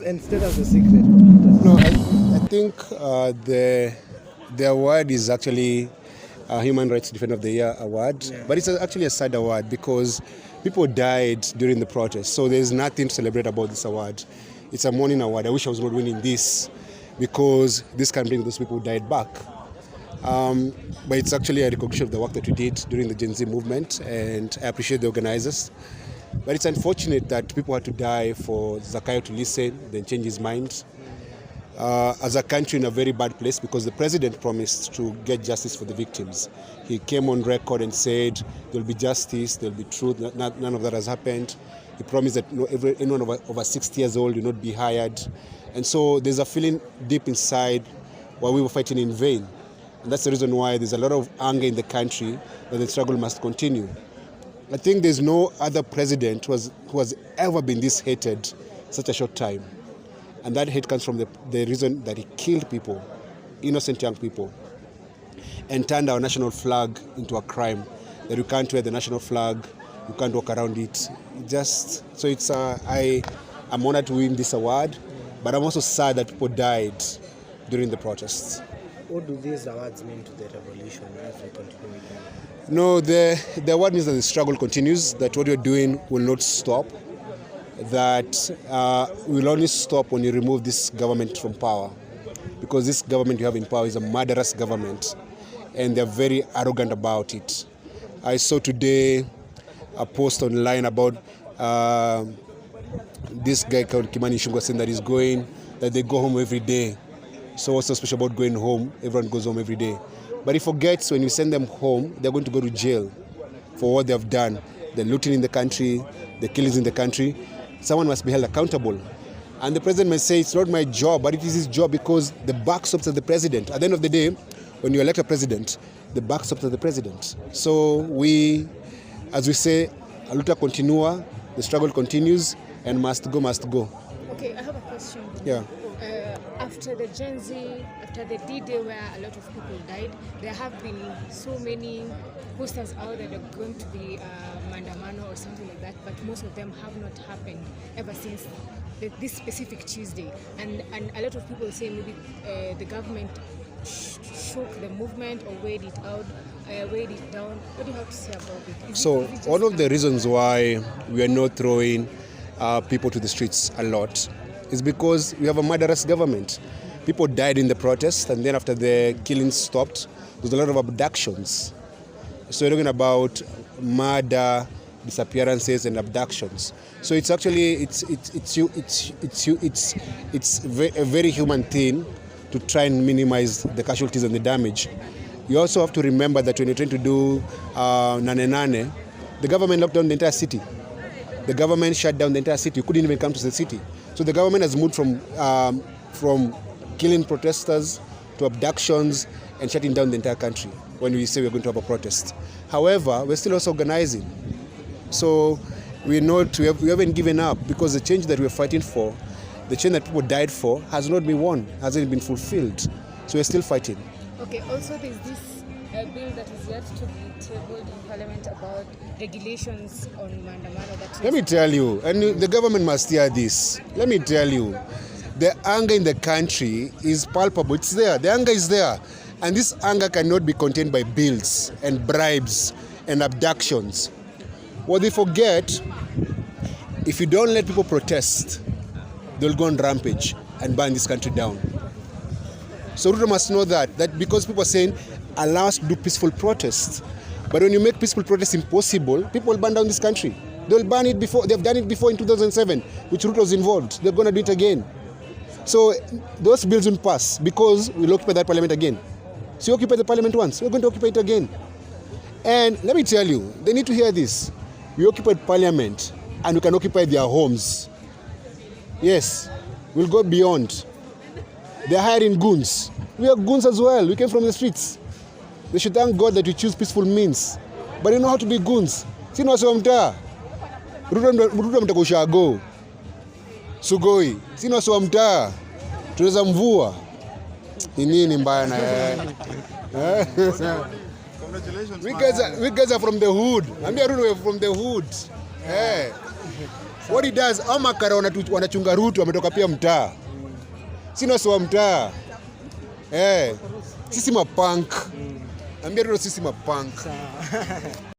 and state as a secret. No, I think the award is actually a Human Rights Defender of the Year award, but it's actually a sad award because people died during the protest, so there's nothing to celebrate about this award. It's a mourning award. I wish I was not winning this because this can bring those people who died back. But it's actually a recognition of the work that we did during the Gen Z movement, and I appreciate the organizers. But it's unfortunate that people had to die for Zakayo to listen, then change his mind. As a country in a very bad place because the president promised to get justice for the victims. He came on record and said there will be justice, there will be truth. None of that has happened. He promised that anyone over 60 years old will not be hired. And so there's a feeling deep inside while we were fighting in vain. And that's the reason why there's a lot of anger in the country that the struggle must continue. I think there's no other president who has ever been this hated such a short time. And that hate comes from the reason that he killed people, innocent young people, and turned our national flag into a crime. That you can't wear the national flag, you can't walk around it. So it's I'm honored to win this award, but I'm also sad that people died during the protests. What do these awards mean to the revolution as we continue with them? No, the award means that the struggle continues, that what you're doing will not stop, that will only stop when you remove this government from power. Because this government you have in power is a murderous government, and they're very arrogant about it. I saw today a post online about this guy called Kimani Ichung'wah saying that they go home every day. So what's so special about going home? Everyone goes home every day. But he forgets when you send them home, they're going to go to jail for what they have done. The looting in the country, the killings in the country. Someone must be held accountable. And the president may say, it's not my job, but it is his job because the buck stops at the president. At the end of the day, when you elect a president, the buck stops at the president. So we, as we say, a luta continua, the struggle continues, and must go, must go. Okay, I have a question. Yeah. After the Gen Z, after the D-Day where a lot of people died, there have been so many posters out that are going to be Mandamano or something like that, but most of them have not happened ever since this specific Tuesday. And a lot of people say maybe the government shook the movement or weighed it down. What do you have to say about it? So one of the reasons why we are not throwing people to the streets a lot is because we have a murderous government. People died in the protest, and then after the killings stopped, there's a lot of abductions. So we're talking about murder, disappearances, and abductions. So it's actually a very human thing to try and minimize the casualties and the damage. You also have to remember that when you're trying to do Nane Nane, the government locked down the entire city. The government shut down the entire city. You couldn't even come to the city. So the government has moved from killing protesters to abductions and shutting down the entire country when we say we're going to have a protest. However, we're still also organizing. So we haven't given up because the change that we're fighting for, the change that people died for, has not been won, hasn't been fulfilled. So we're still fighting. Okay, also there's this bill that is yet to be tabled in Parliament about regulations on Mandamano. Let me tell you, and the government must hear this. Let me tell you, the anger in the country is palpable. It's there. The anger is there. And this anger cannot be contained by bills and bribes and abductions. What they forget, if you don't let people protest, they'll go on rampage and burn this country down. So Ruto must know that because people are saying, allow us to do peaceful protests. But when you make peaceful protests impossible, people will burn down this country. They'll burn it before. They've done it before in 2007, which Ruto was involved. They're going to do it again. So those bills will pass because we'll occupy that parliament again. So you occupy the parliament once, we're going to occupy it again. And let me tell you, they need to hear this. We occupied parliament and we can occupy their homes. Yes, we'll go beyond. They're hiring goons. We are goons as well. We came from the streets. They should thank God that we choose peaceful means. But they know how to be goons. Sino wasiwa mtaa. Ruto mtakushago. Sugoi. Sino wasiwa mtaa. Tunaweza mvua. Ni nini mbaya na yeye? Congratulations. We guys are from the hood. Ambia Ruto we're from the hood. What he does, makara wanachunga Ruto wametoka pia mtaa. Sina sawa mtaa. Sisi mapunk. Ambia Ruto sisi mapunk.